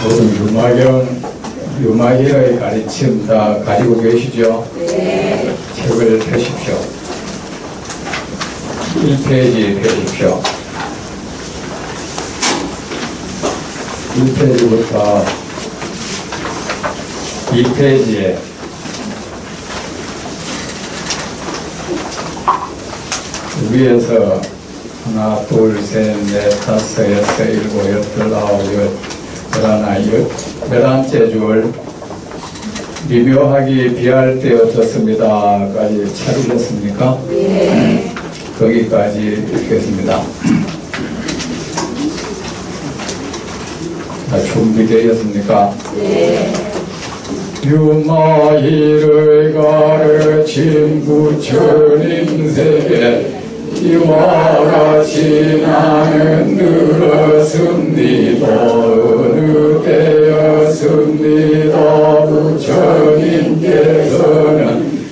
모든 유마계의 가르침 다 가지고 계시죠? 네. 책을 펴십시오. 1페이지 펴십시오. 1페이지부터 2페이지에 위에서 하나, 둘, 셋, 넷, 다섯, 여섯, 일곱, 여덟, 아홉, 열하나, 11째 줄 미묘하기 비할 때 어떻습니다까지 찾으셨습니까? 네. 거기까지 읽겠습니다. 다 준비되었습니까? 네. 유마희를 가르친 부처님세계 이와 같이 나는 늘었습니다. 어느 때였습니다. 부처님께서는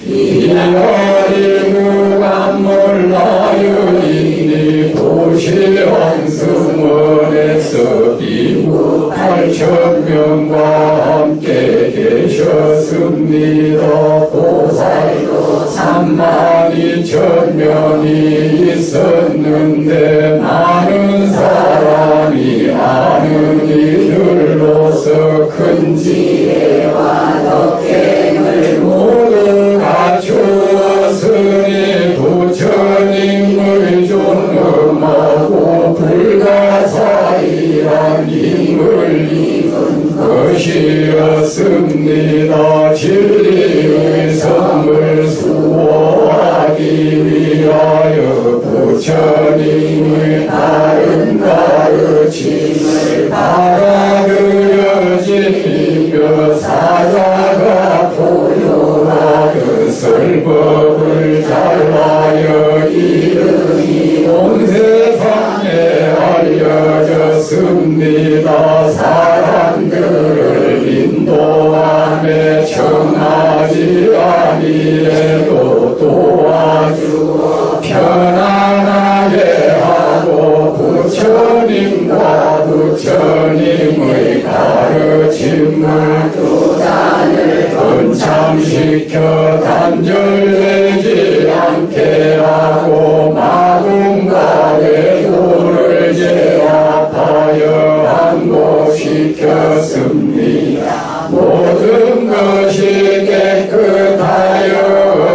이아리무가 몰라요. 이니 도실왕승원에서 비구 8,000명과 함께 계셨습니다. 보살도 32,000명이 있었는데 많은 사람이 많은 이들로서 큰 지혜와 덕행을 모두 갖추었으니 부처님의 존엄하고 불가사의한 힘을 입은 것이었습니다. 진리의 성을 수호하기 위하여 부처님의 바른 가르침을 받아들여지며 사자가 포효하여 설법을 잘하여 이름이 온 세상에 알려졌습니다. 사람들을 인도함에 청하지 아니해도 도와주어 편안하게 하고 부처님과 부처님의 가르침을 두잔을 번참시켜 단절되지 않게 하고 마음과 외도를 제압하여 항복시켰습니다. 모든 것이 깨끗하여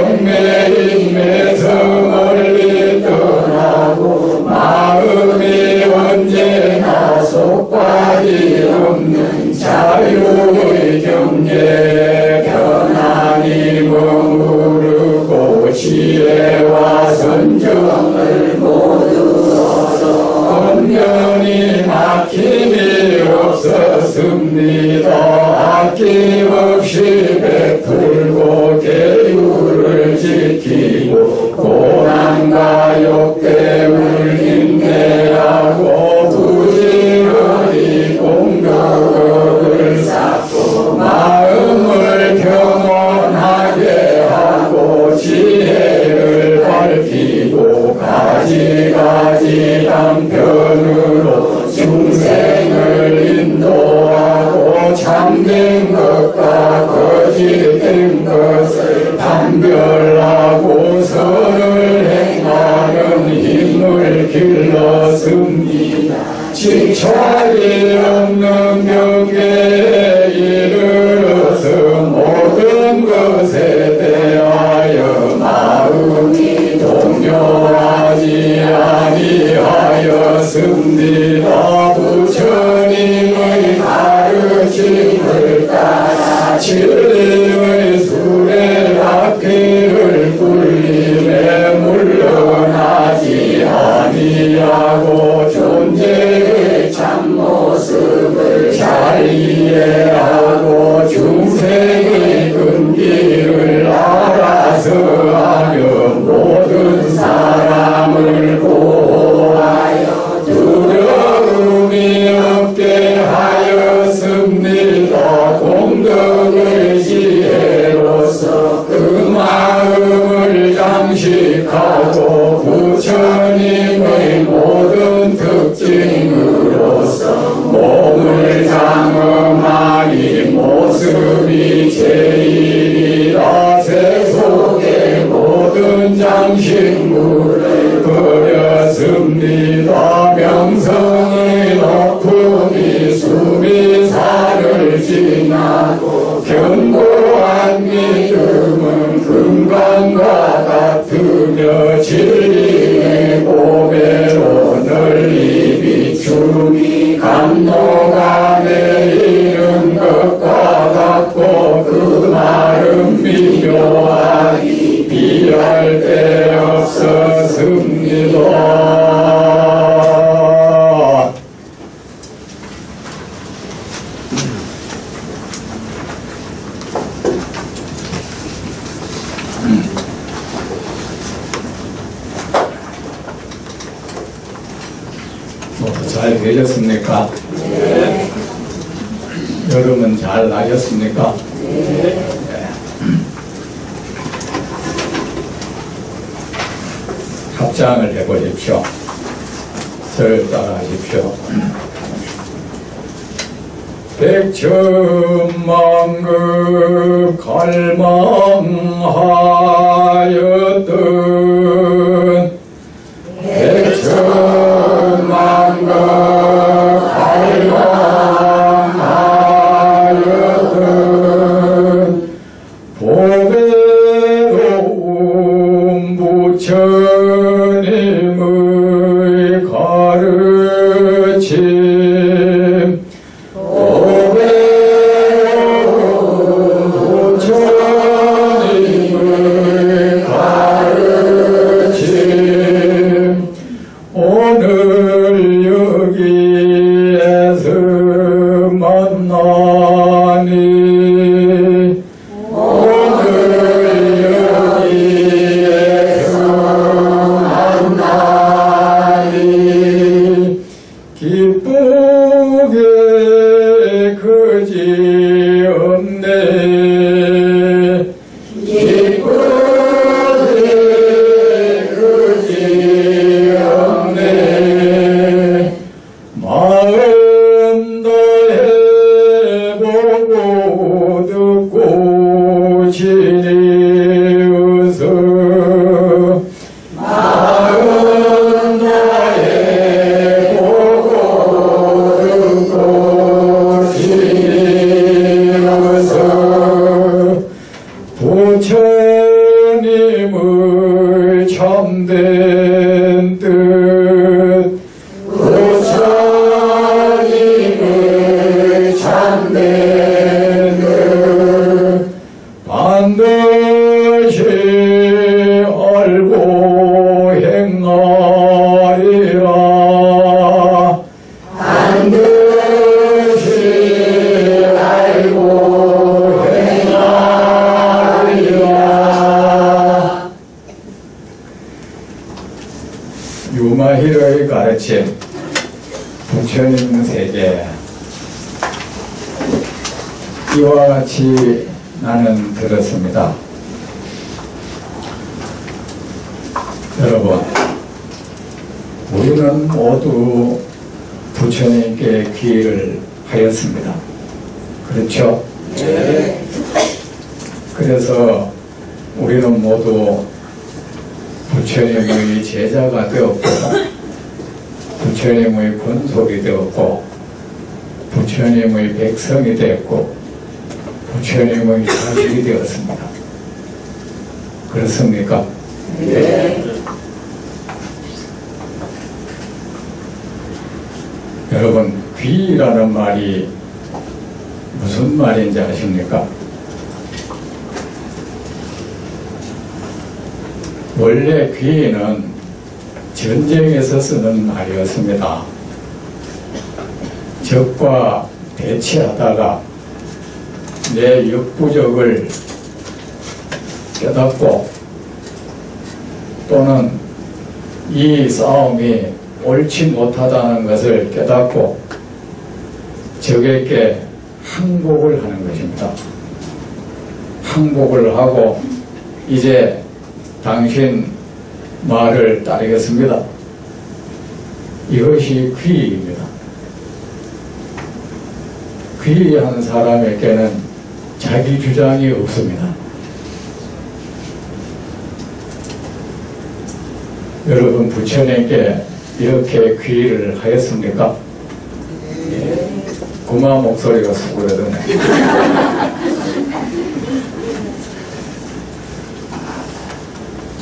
얽매임에서 멀리 떠나고 마음이 언제나 속박이 없는 자유의 경계에 편안히 머무르고 지혜와 선정을 모두 얻어 엄연히 막힘이 없었습니다. 아낌없이 베풀고 계율을 지키고 고난과 욕됨을 인내하고 부지런히 공덕을 쌓고 마음을 평온하게 하고 지혜를 밝히고 가지가지 방편으로 중생을 인도하고 참된 것과 거짓된 것을 판별하고 선을 행하는 힘을 길렀습니다. 지찰이 없는 경계에 이르러서 모든 것에 대하여 마음이 동요하지 아니하였습니다. 부처님의 가르침을 따라 진리의 수레바퀴를 굴림에 물러나지 아니하고 존재의 참모습을 잘 이해하고 중생의 근기를 알아서 하며 모든 사람을 보호하여 두려움이 없게 하였습니다. 공덕의 지혜로서 그 마음을 장식하고 부처님의 모든 특징으로서 몸을 장엄 당신물을 버렸습니다. 명성의 높음이 수미산을 지나고 견고한 믿음은 금강과 같으며 진리의 고배로 널리 비춤이 감로가 내리는 것과 같고 그 말은 미묘하니 비할 데 없었습니다. 잘 되셨습니까? 네. 여름은 잘 나셨습니까? 네. 합장을 해보십시오. 저를 따라하십시오. 백천만급 갈망하였던 백천만급 갈망하였던 보배로운 부처님의 가르침 보배로운 부처님의 가르침 오늘 여기에서 만나니 오늘 여기에서 만나니 기쁘게 그지없네 기쁘게 그지없네 마음 다해보고 듣고 지내어서 마음 다해보고 듣고 지내어서 부처님의 참된 뜻 부처님의 참된 뜻 반드시 알고 행하리라 반드시 알고 행하리라. 유마히로의 가르침 부처님 세계 이와 같이 나는 들었습니다. 여러분, 우리는 모두 부처님께 귀의를 하였습니다. 그렇죠? 네. 그래서 우리는 모두 부처님의 제자가 되었고 부처님의 권속이 되었고 부처님의 백성이 되었고 부처님의 자식이 되었습니다. 그렇습니까? 네. 여러분, 귀라는 말이 무슨 말인지 아십니까? 원래 귀는 전쟁에서 쓰는 말이었습니다. 적과 대치하다가 내 역부족을 깨닫고 또는 이 싸움이 옳지 못하다는 것을 깨닫고 적에게 항복을 하는 것입니다. 항복을 하고 이제 당신 말을 따르겠습니다. 이것이 귀의입니다. 귀의한 사람에게는 자기 주장이 없습니다. 여러분 부처님께 이렇게 귀의를 하였습니까? 고마운 목소리가 수그러드네.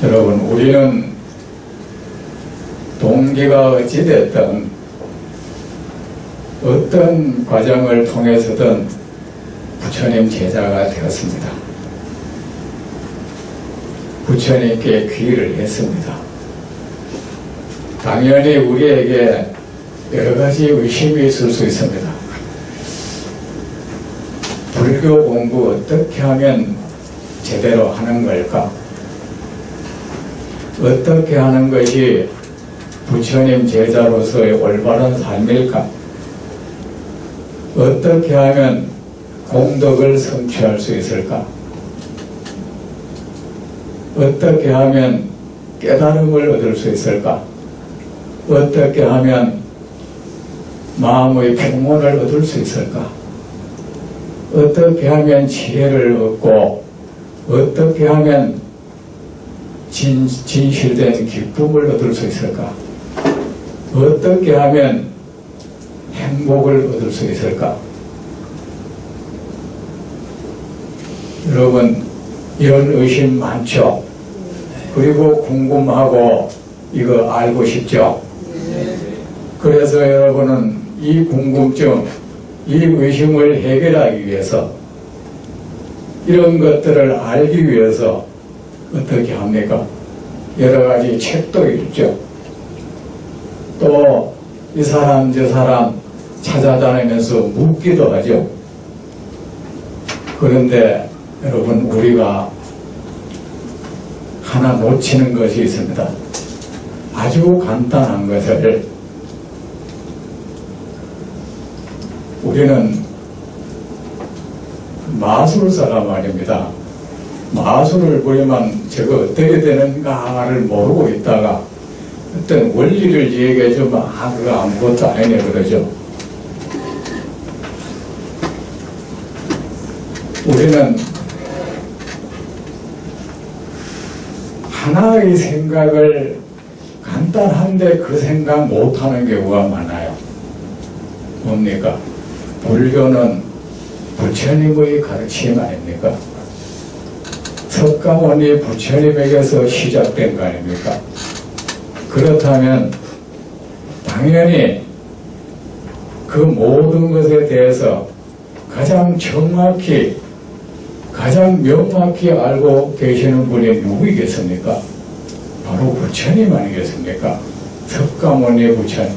여러분, 우리는 동기가 어찌됐든 어떤 과정을 통해서든 부처님 제자가 되었습니다. 부처님께 귀의를 했습니다. 당연히 우리에게 여러 가지 의심이 있을 수 있습니다. 불교 공부 어떻게 하면 제대로 하는 걸까? 어떻게 하는 것이 부처님 제자로서의 올바른 삶일까? 어떻게 하면 공덕을 성취할 수 있을까? 어떻게 하면 깨달음을 얻을 수 있을까? 어떻게 하면 마음의 평온을 얻을 수 있을까? 어떻게 하면 지혜를 얻고 어떻게 하면 진실된 기쁨을 얻을 수 있을까? 어떻게 하면 행복을 얻을 수 있을까? 여러분, 이런 의심 많죠? 그리고 궁금하고 이거 알고 싶죠? 그래서 여러분은 이 궁금증, 이 의심을 해결하기 위해서 이런 것들을 알기 위해서 어떻게 합니까? 여러 가지 책도 읽죠. 또 이 사람 저 사람 찾아다니면서 묻기도 하죠. 그런데 여러분, 우리가 하나 놓치는 것이 있습니다. 아주 간단한 것을 우리는 마술사가 말입니다. 마술을 부리면 저거 어떻게 되는가를 모르고 있다가 어떤 원리를 얘기해주면 그거 아무것도 아니네 그러죠. 우리는 하나의 생각을 간단한데 그 생각 못하는 경우가 많아요. 뭡니까? 불교는 부처님의 가르침 아닙니까? 석가모니 부처님에게서 시작된 거 아닙니까? 그렇다면 당연히 그 모든 것에 대해서 가장 정확히 가장 명확히 알고 계시는 분이 누구이겠습니까? 바로 부처님 아니겠습니까? 석가모니 부처님.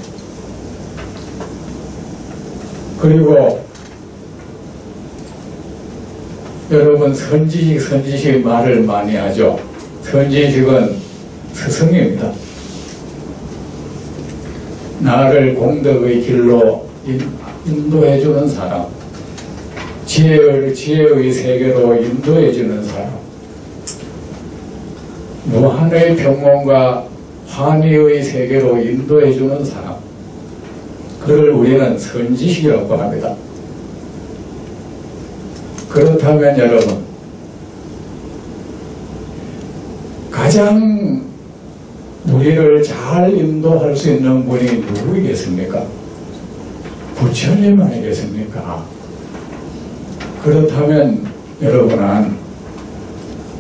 그리고 여러분, 선지식 말을 많이 하죠. 선지식은 스승입니다. 나를 공덕의 길로 인도해주는 사람, 지혜의 세계로 인도해주는 사람, 무한의 평온과 환희의 세계로 인도해주는 사람, 그를 우리는 선지식이라고 합니다. 그렇다면 여러분, 가장 우리를 잘 인도할 수 있는 분이 누구이겠습니까? 부처님 아니겠습니까? 그렇다면 여러분은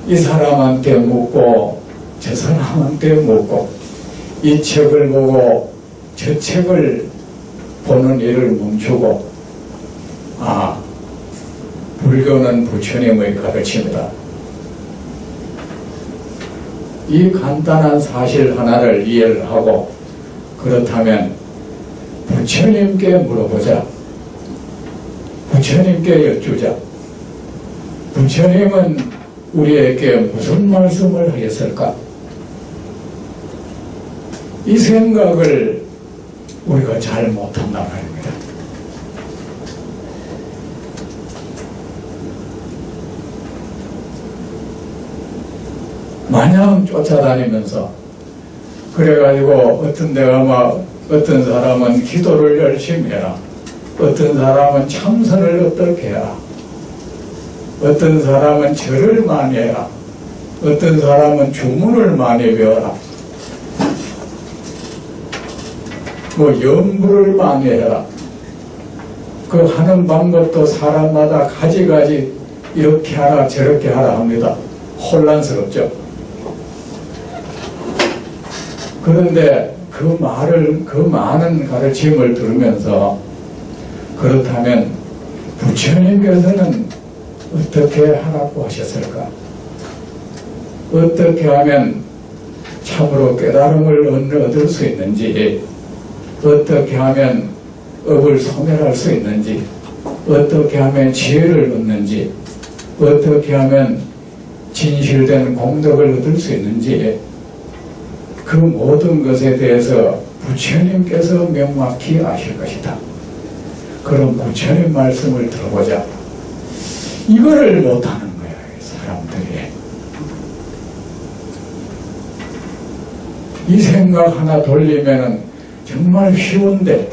이 사람한테 묻고 저 사람한테 묻고 이 책을 보고 저 책을 보는 일을 멈추고 불교는 부처님의 가르침이다. 이 간단한 사실 하나를 이해를 하고 그렇다면 부처님께 물어보자. 부처님께 여쭈자. 부처님은 우리에게 무슨 말씀을 하였을까? 이 생각을 우리가 잘 못한단 말입니다. 마냥 쫓아다니면서 그래가지고 어떤 데가 어떤 사람은 기도를 열심히 해라, 어떤 사람은 참선을 어떻게 해라, 어떤 사람은 절을 많이 해라, 어떤 사람은 주문을 많이 배워라. 뭐 연구를 많이 해라. 그 하는 방법도 사람마다 가지가지 이렇게 하라 저렇게 하라 합니다. 혼란스럽죠. 그런데 그 많은 가르침을 들으면서 그렇다면 부처님께서는 어떻게 하라고 하셨을까? 어떻게 하면 참으로 깨달음을 얻을 수 있는지, 어떻게 하면 업을 소멸할 수 있는지, 어떻게 하면 지혜를 얻는지, 어떻게 하면 진실된 공덕을 얻을 수 있는지, 그 모든 것에 대해서 부처님께서 명확히 아실 것이다. 그럼 부처님 말씀을 들어보자. 이거를 못하는 거야, 사람들이. 이 생각 하나 돌리면은 정말 쉬운데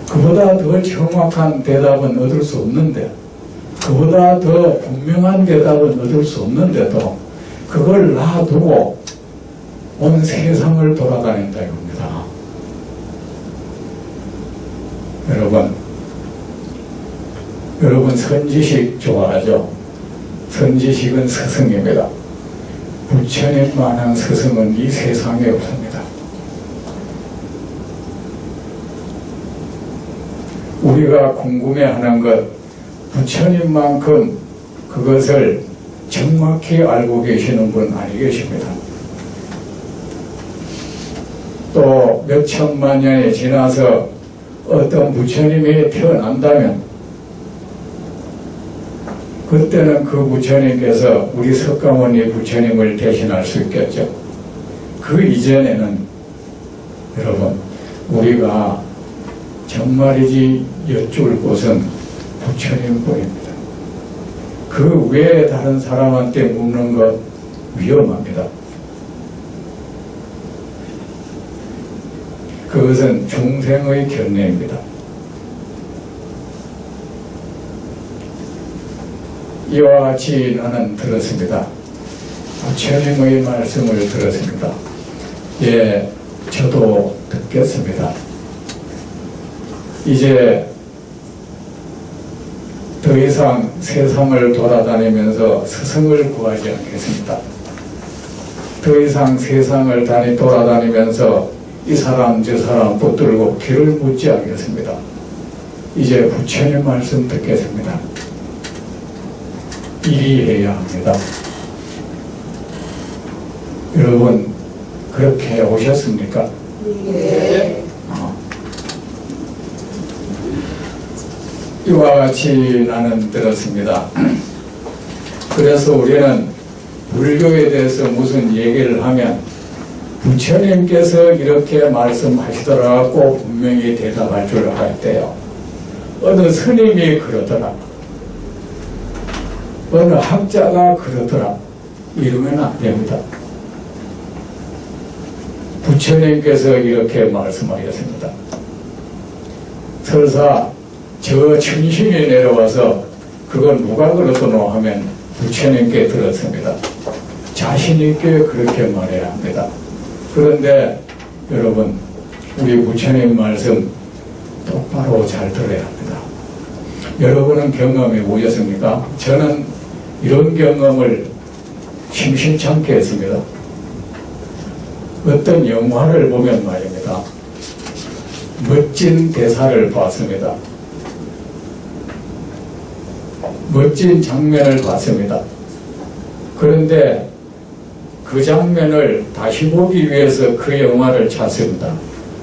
그보다 더 정확한 대답은 얻을 수 없는데, 그보다 더 분명한 대답은 얻을 수 없는데도 그걸 놔두고 온 세상을 돌아다닌다 이겁니다. 여러분 선지식 좋아하죠? 선지식은 스승입니다. 부처님만한 스승은 이 세상에 없습니다. 우리가 궁금해하는 것, 부처님만큼 그것을 정확히 알고 계시는 분 아니 계십니다. 또 몇 천만 년이 지나서 어떤 부처님이 태어난다면 그때는 그 부처님께서 우리 석가모니 부처님을 대신할 수 있겠죠. 그 이전에는 여러분 우리가 정말이지 여쭐 곳은 부처님뿐입니다. 그 외에 다른 사람한테 묻는 것 위험합니다. 그것은 중생의 견해입니다. 이와 같이 나는 들었습니다. 부처님의 말씀을 들었습니다. 예, 저도 듣겠습니다. 이제 더 이상 세상을 돌아다니면서 스승을 구하지 않겠습니다. 더 이상 세상을 돌아다니면서 이 사람 저 사람 붙들고 길을 묻지 않겠습니다. 이제 부처님 말씀 듣겠습니다. 이리해야 합니다. 여러분 그렇게 오셨습니까? 네. 이와 같이 나는 들었습니다. 그래서 우리는 불교에 대해서 무슨 얘기를 하면 부처님께서 이렇게 말씀하시더라고 분명히 대답할 줄 알아야 돼요. 어느 스님이 그러더라, 어느 학자가 그러더라, 이러면 안 됩니다. 부처님께서 이렇게 말씀하셨습니다. 설사 저 천신이 내려와서 그건 누가 그러더노 하면 부처님께 들었습니다. 자신있게 그렇게 말해야 합니다. 그런데 여러분 우리 부처님 말씀 똑바로 잘 들어야 합니다. 여러분은 경험이 오셨습니까? 저는 이런 경험을 심심찮게 했습니다. 어떤 영화를 보면 말입니다. 멋진 대사를 봤습니다. 멋진 장면을 봤습니다. 그런데 그 장면을 다시 보기 위해서 그 영화를 찾습니다.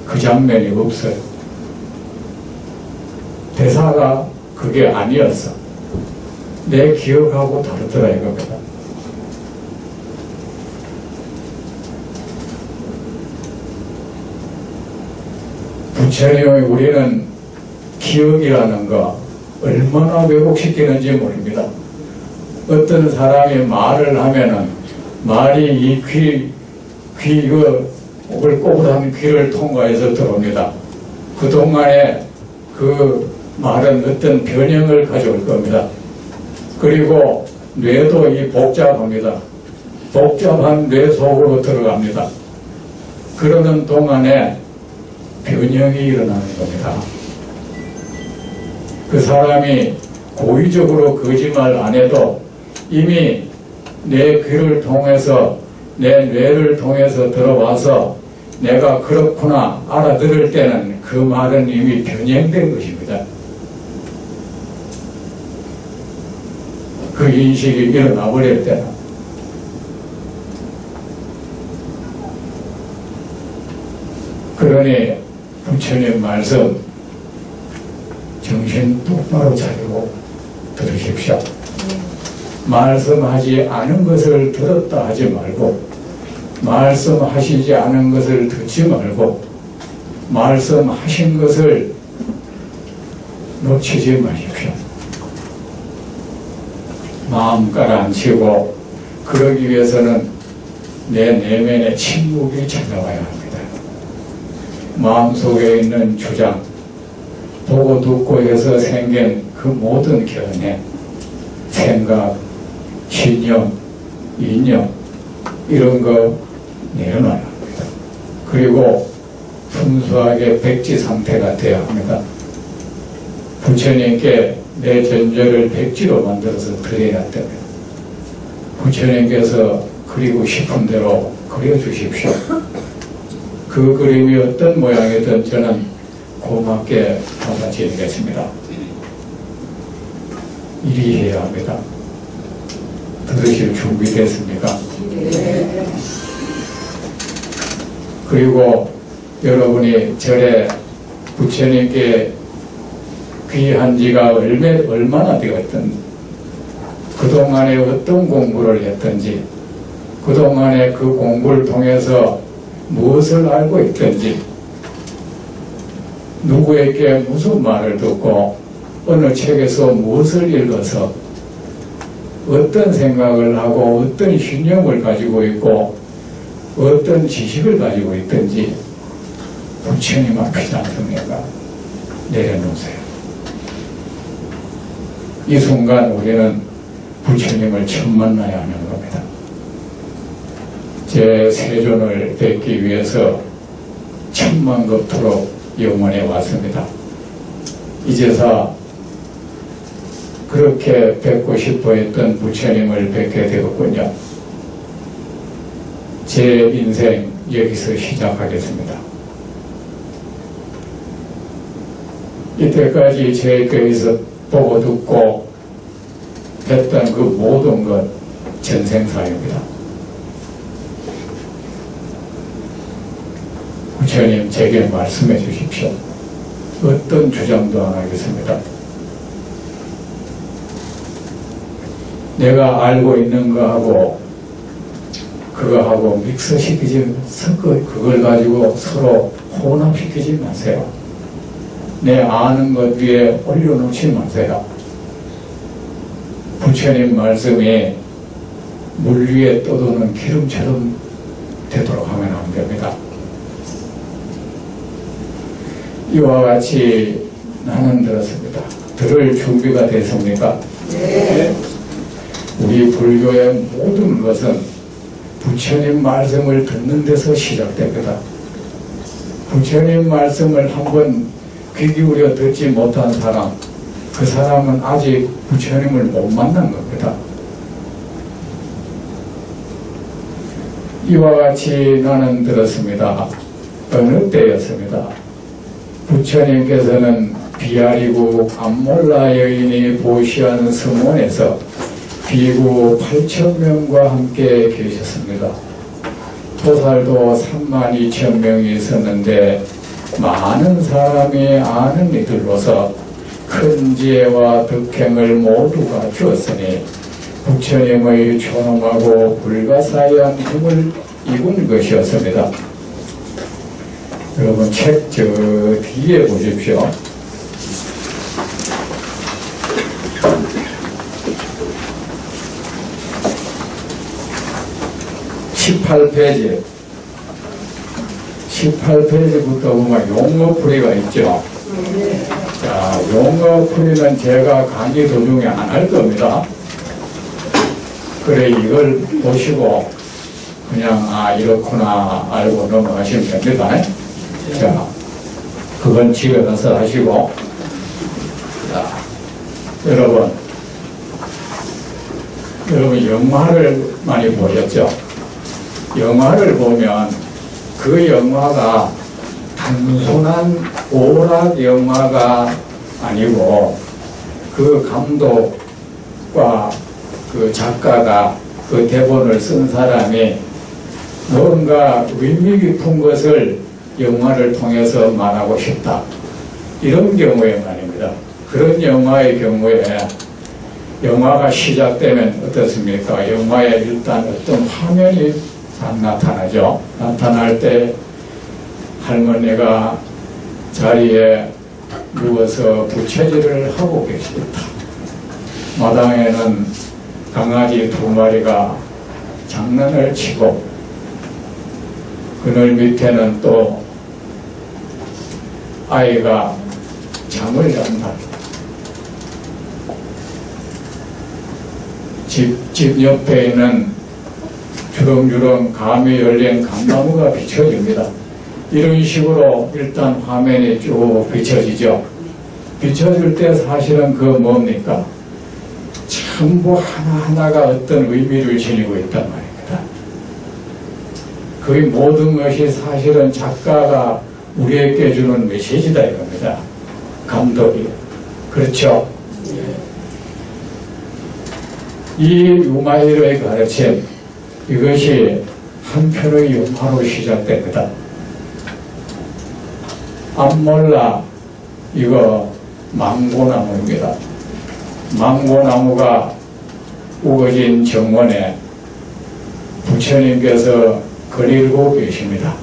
그 장면이 없어요. 대사가 그게 아니었어. 내 기억하고 다르더라 이겁니다. 부처님의 우리는 기억이라는 거 얼마나 왜곡시키는지 모릅니다. 어떤 사람이 말을 하면은 말이 이 꼬불꼬불한 귀를 통과해서 들어옵니다. 그동안에 그 말은 어떤 변형을 가져올 겁니다. 그리고 뇌도 복잡합니다. 복잡한 뇌 속으로 들어갑니다. 그러는 동안에 변형이 일어나는 겁니다. 그 사람이 고의적으로 거짓말 안 해도 이미 내 귀를 통해서 내 뇌를 통해서 들어와서 내가 그렇구나 알아들을 때는 그 말은 이미 변형된 것입니다. 그 인식이 일어나 버릴 때는. 그러니 부처님 말씀 정신 똑바로 차리고 들으십시오. 말씀하지 않은 것을 들었다 하지 말고, 말씀하시지 않은 것을 듣지 말고, 말씀하신 것을 놓치지 마십시오. 마음 가라앉히고, 그러기 위해서는 내 내면의 침묵이 찾아와야 합니다. 마음속에 있는 주장, 보고 듣고 해서 생긴 그 모든 견해, 생각, 신념, 인념 이런 거 내려놔야 합니다. 그리고 순수하게 백지 상태가 되어야 합니다. 부처님께 내 전제를 백지로 만들어서 드려야 됩니다. 부처님께서 그리고 싶은 대로 그려주십시오. 그 그림이 어떤 모양이든 저는 고맙게 받아들이겠습니다. 이리 해야 합니다. 들으실 준비됐습니까? 그리고 여러분이 절에 부처님께 귀한 지가 얼마나 되었든지, 그동안에 어떤 공부를 했든지, 그동안에 그 공부를 통해서 무엇을 알고 있든지, 누구에게 무슨 말을 듣고 어느 책에서 무엇을 읽어서 어떤 생각을 하고 어떤 신념을 가지고 있고 어떤 지식을 가지고 있든지 부처님 앞이지 않습니까? 내려놓으세요. 이 순간 우리는 부처님을 처음 만나야 하는 겁니다. 제 세존을 뵙기 위해서 천만급토록 영원에 왔습니다. 이제서 그렇게 뵙고 싶어 했던 부처님을 뵙게 되었군요. 제 인생 여기서 시작하겠습니다. 이때까지 제 곁에서 보고 듣고 했던 그 모든 것 전생사입니다. 부처님 제게 말씀해 주십시오. 어떤 주장도 안 하겠습니다. 내가 알고 있는 거하고 그거하고 믹스시키지, 그걸 가지고 서로 혼합시키지 마세요. 내 아는 것 위에 올려놓지 마세요. 부처님 말씀이 물 위에 떠도는 기름처럼 되도록 하면 안 됩니다. 이와 같이 나는 들었습니다. 들을 준비가 됐습니까? 네. 우리 불교의 모든 것은 부처님 말씀을 듣는 데서 시작됩니다. 부처님 말씀을 한번 귀 기울여 듣지 못한 사람, 그 사람은 아직 부처님을 못 만난 겁니다. 이와 같이 나는 들었습니다. 어느 때였습니다. 부처님께서는 비아리국 암몰라 여인이 보시한 성원에서 비구 8,000명과 함께 계셨습니다. 토살도 32,000명이 있었는데 많은 사람이 아는 이들로서 큰 지혜와 덕행을 모두가 주었으니 부처님의 존엄하고 불가사의한 힘을 입은 것이었습니다. 여러분 책 저 뒤에 보십시오. 18페이지 18페이지부터 보면 용어풀이가 있죠. 자, 용어풀이는 제가 강의 도중에 안 할 겁니다. 그래 이걸 보시고 그냥 이렇구나 알고 넘어가시면 됩니다. 자, 그건 집에 가서 하시고. 자, 여러분 영화를 많이 보셨죠? 영화를 보면 그 영화가 단순한 오락 영화가 아니고 그 감독과 그 작가가 그 대본을 쓴 사람이 뭔가 의미 깊은 것을 영화를 통해서 말하고 싶다. 이런 경우에 말입니다. 그런 영화의 경우에 영화가 시작되면 어떻습니까? 영화에 일단 어떤 화면이 나타나죠. 나타날 때 할머니가 자리에 누워서 부채질을 하고 계십니다. 마당에는 강아지 2마리가 장난을 치고 그늘 밑에는 또 아이가 잠을 잔다. 집 옆에 있는 주렁주렁 감이 열린 감나무가 비춰집니다. 이런 식으로 일단 화면이 쭉 비춰지죠. 비춰질 때 사실은 그 뭡니까? 전부 하나하나가 어떤 의미를 지니고 있단 말입니다. 그 모든 것이 사실은 작가가 우리에게 주는 메시지다 이겁니다. 감독이. 그렇죠? 이 유마이로의 가르침, 이것이 한 편의 영화로 시작됩니다. 암몰라, 이거 망고나무입니다. 망고나무가 우거진 정원에 부처님께서 거닐고 계십니다.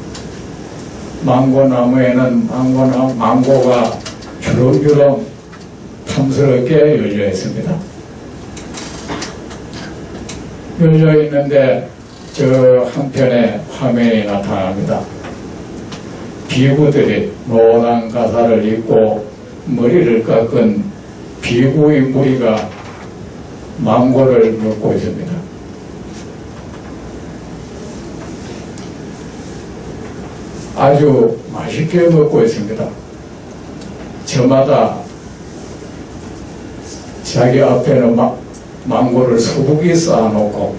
망고나무에는 망고가 주렁주렁 탐스럽게 열려 있습니다. 열려 있는데 저 한편에 화면이 나타납니다. 비구들이 노란 가사를 입고 머리를 깎은 비구의 무리가 망고를 먹고 있습니다. 아주 맛있게 먹고 있습니다. 저마다 자기 앞에는 망고를 수북이 쌓아놓고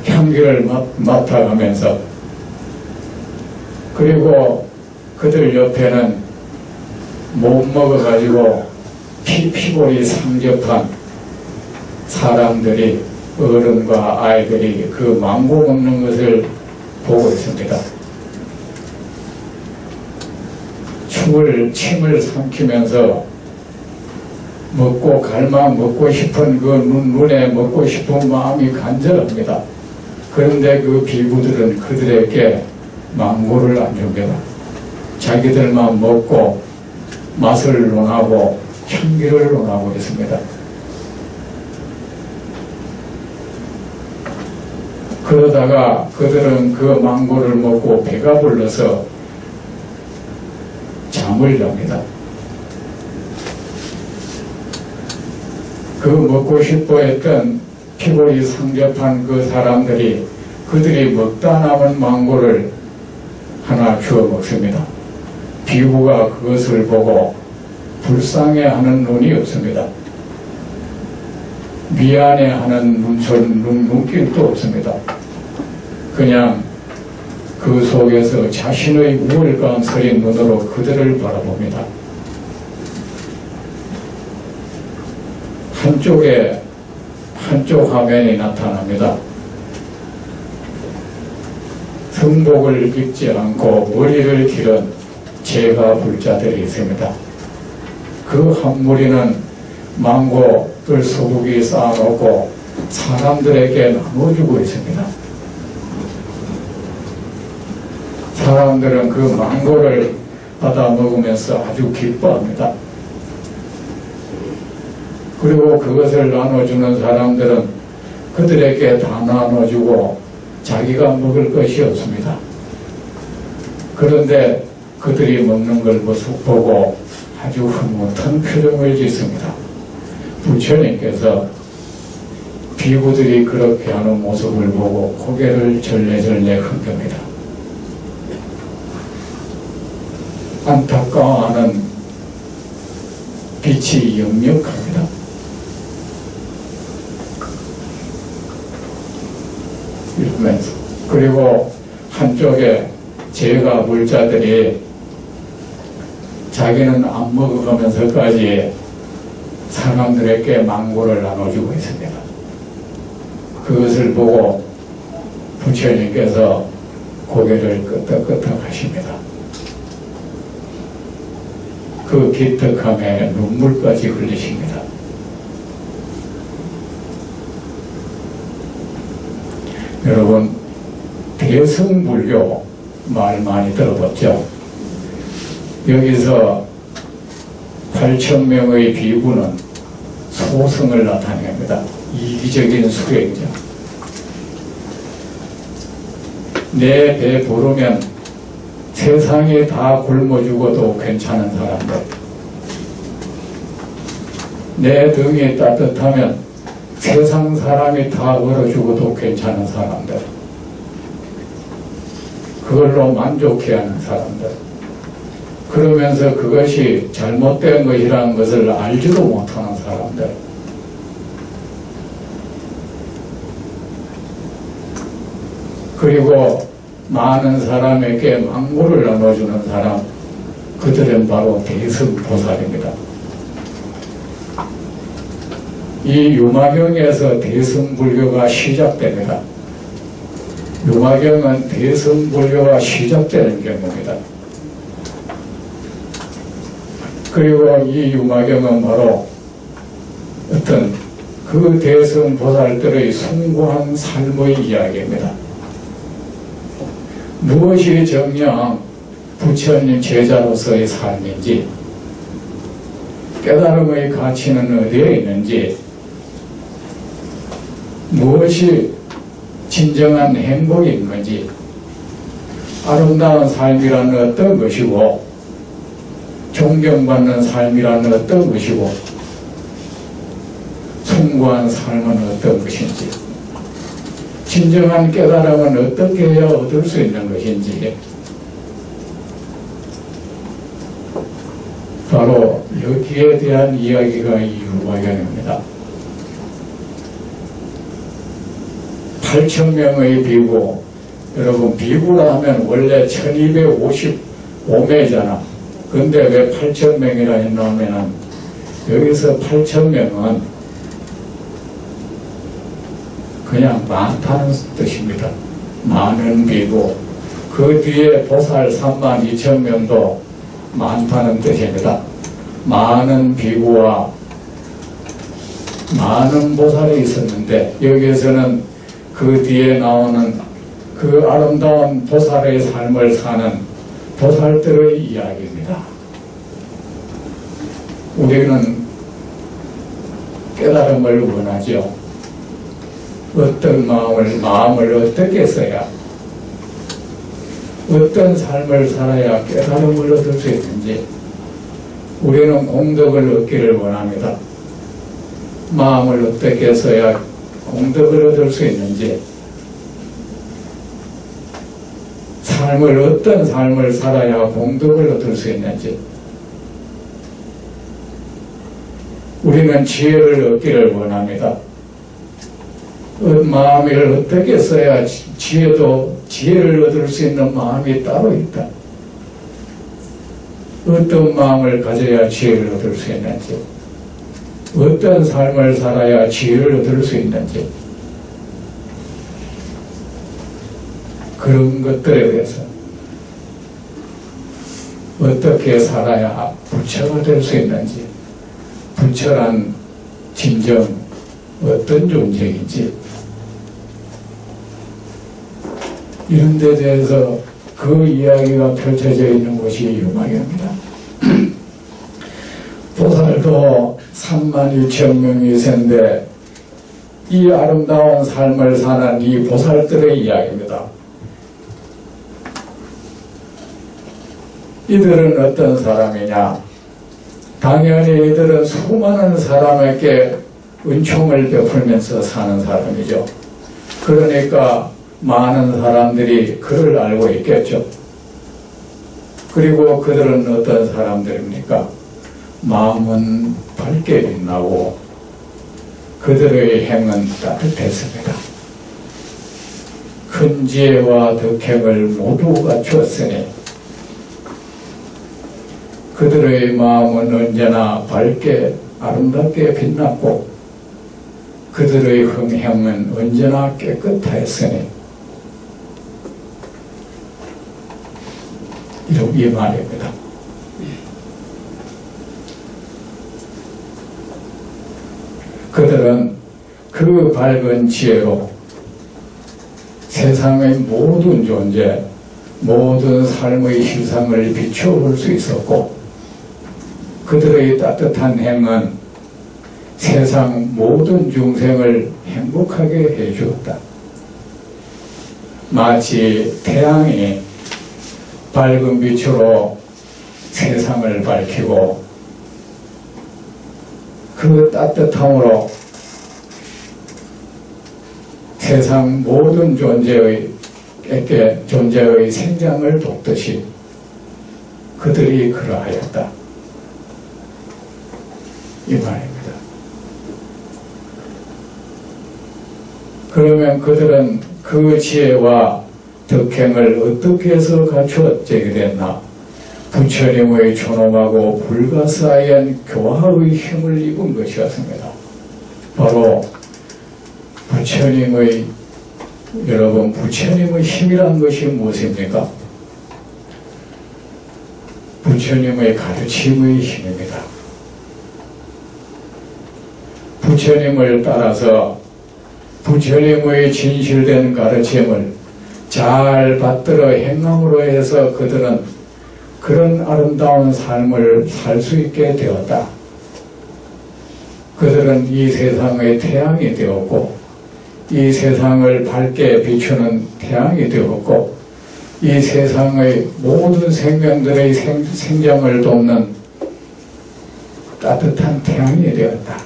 향기를 맡아가면서, 그리고 그들 옆에는 못 먹어가지고 피골이 상접한 사람들이, 어른과 아이들이 그 망고 먹는 것을 보고 있습니다. 침을 삼키면서 먹고 먹고 싶은 그 눈에 먹고 싶은 마음이 간절합니다. 그런데 그 비구들은 그들에게 망고를 안 줍니다. 자기들만 먹고 맛을 논하고 향기를 논하고 있습니다. 그러다가 그들은 그 망고를 먹고 배가 불러서 잠을 잡니다. 그 먹고 싶어 했던 피골이 상접한 그 사람들이 그들이 먹다 남은 망고를 하나 주워 먹습니다. 비구가 그것을 보고 불쌍해하는 눈이 없습니다. 미안해하는 눈길도 없습니다. 그냥 그 속에서 자신의 우월감 서린 눈으로 그들을 바라봅니다. 한쪽 화면이 나타납니다. 성복을 입지 않고 머리를 기른 제가 불자들이 있습니다. 그 한 무리는 망고를 소고기 쌓아놓고 사람들에게 나눠주고 있습니다. 사람들은 그 망고를 받아 먹으면서 아주 기뻐합니다. 그리고 그것을 나눠주는 사람들은 그들에게 다 나눠주고 자기가 먹을 것이 없습니다. 그런데 그들이 먹는 걸 보고 아주 흐뭇한 표정을 짓습니다. 부처님께서 비구들이 그렇게 하는 모습을 보고 고개를 절레절레 흔듭니다. 안타까워하는 빛이 역력합니다. 이러면서 그리고 한쪽에 제가 물자들이 자기는 안 먹어가면서까지 사람들에게 망고를 나눠주고 있습니다. 그것을 보고 부처님께서 고개를 끄덕끄덕 하십니다. 그 기특함에 눈물까지 흘리십니다. 여러분, 대승불교 말 많이 들어봤죠? 여기서 8,000명의 비구는 소승을 나타냅니다. 이기적인 수행자. 내 배 부르면 세상이 다 굶어 죽어도 괜찮은 사람들, 내 등이 따뜻하면 세상 사람이 다 얼어 죽어도 괜찮은 사람들, 그걸로 만족해하는 사람들, 그러면서 그것이 잘못된 것이라는 것을 알지도 못하는 사람들, 그리고 많은 사람에게 망고를 나눠주는 사람, 그들은 바로 대승보살입니다. 이 유마경에서 대승불교가 시작됩니다. 유마경은 대승불교가 시작되는 경우입니다. 그리고 이 유마경은 바로 어떤 그 대승보살들의 숭고한 삶의 이야기입니다. 무엇이 정녕 부처님 제자로서의 삶인지, 깨달음의 가치는 어디에 있는지, 무엇이 진정한 행복인 건지, 아름다운 삶이란 어떤 것이고, 존경받는 삶이란 어떤 것이고, 숭고한 삶은 어떤 것인지, 진정한 깨달음은 어떻게 해야 얻을 수 있는 것인지, 바로 여기에 대한 이야기가 이 유마경입니다. 8,000명의 비구, 여러분 비구라 하면 원래 1255매잖아. 근데 왜 8,000명이라 했냐면은 여기서 8,000명은 그냥 많다는 뜻입니다. 많은 비구. 그 뒤에 보살 32,000명도 많다는 뜻입니다. 많은 비구와 많은 보살이 있었는데, 여기에서는 그 뒤에 나오는 그 아름다운 보살의 삶을 사는 보살들의 이야기입니다. 우리는 깨달음을 원하죠. 어떤 마음을 어떻게 써야, 어떤 삶을 살아야 깨달음을 얻을 수 있는지, 우리는 공덕을 얻기를 원합니다. 마음을 어떻게 써야 공덕을 얻을 수 있는지, 어떤 삶을 살아야 공덕을 얻을 수 있는지, 우리는 지혜를 얻기를 원합니다. 마음을 어떻게 써야 지혜를 얻을 수 있는 마음이 따로 있다. 어떤 마음을 가져야 지혜를 얻을 수 있는지, 어떤 삶을 살아야 지혜를 얻을 수 있는지, 그런 것들에 대해서 어떻게 살아야 부처가 될 수 있는지, 부처란 진정 어떤 존재인지, 이런 데 대해서 그 이야기가 펼쳐져 있는 곳이 유마경입니다. 보살도 32,000명이 있었는데 이 아름다운 삶을 사는 이 보살들의 이야기입니다. 이들은 어떤 사람이냐? 당연히 이들은 수많은 사람에게 은총을 베풀면서 사는 사람이죠. 그러니까 많은 사람들이 그를 알고 있겠죠. 그리고 그들은 어떤 사람들입니까? 마음은 밝게 빛나고 그들의 행은 따뜻했습니다. 큰 지혜와 덕행을 모두 갖추었으니 그들의 마음은 언제나 밝게 아름답게 빛났고 그들의 행은 언제나 깨끗하였으니 이 말입니다. 그들은 그 밝은 지혜로 세상의 모든 존재, 모든 삶의 실상을 비춰볼 수 있었고 그들의 따뜻한 행은 세상 모든 중생을 행복하게 해주었다. 마치 태양이 밝은 빛으로 세상을 밝히고 그 따뜻함으로 세상 모든 존재의 생장을 돕듯이 그들이 그러하였다. 이 말입니다. 그러면 그들은 그 지혜와 덕행을 어떻게 해서 갖추어지게 됐나? 부처님의 존엄하고 불가사의한 교화의 힘을 입은 것이었습니다. 바로 부처님의 힘이란 것이 무엇입니까? 부처님의 가르침의 힘입니다. 부처님을 따라서 부처님의 진실된 가르침을 잘 받들어 행함으로 해서 그들은 그런 아름다운 삶을 살 수 있게 되었다. 그들은 이 세상의 태양이 되었고 이 세상을 밝게 비추는 태양이 되었고 이 세상의 모든 생명들의 생장을 돕는 따뜻한 태양이 되었다.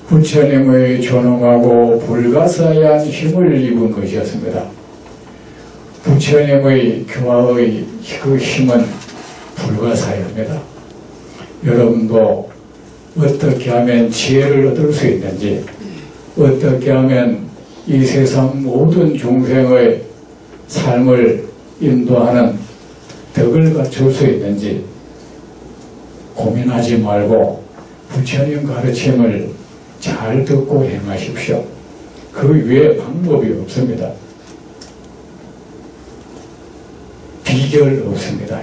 부처님의 존엄하고 불가사의한 힘을 입은 것이었습니다. 부처님의 교화의 그 힘은 불가사의합니다. 여러분도 어떻게 하면 지혜를 얻을 수 있는지, 어떻게 하면 이 세상 모든 중생의 삶을 인도하는 덕을 갖출 수 있는지 고민하지 말고 부처님 가르침을 잘 듣고 행하십시오. 그 외에 방법이 없습니다. 비결 없습니다.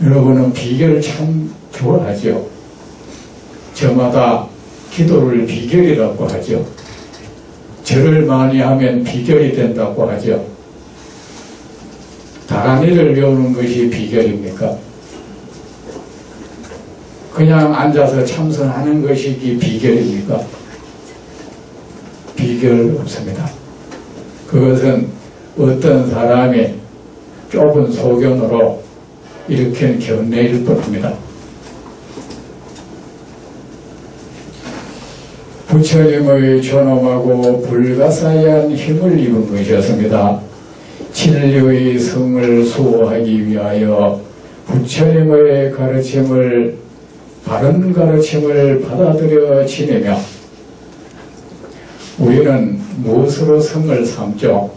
여러분은 비결을 참 좋아하죠. 저마다 기도를 비결이라고 하죠. 절을 많이 하면 비결이 된다고 하죠. 다란이를 배우는 것이 비결입니까? 그냥 앉아서 참선하는 것이 비결입니까? 비결 없습니다. 그것은 어떤 사람이 좁은 소견으로 일으킨 견해일 뿐입니다. 부처님의 존엄하고 불가사의한 힘을 입은 것이었습니다. 진리의 성을 수호하기 위하여 부처님의 가르침을 바른 가르침을 받아들여 지내며 우리는 무엇으로 성을 삼죠?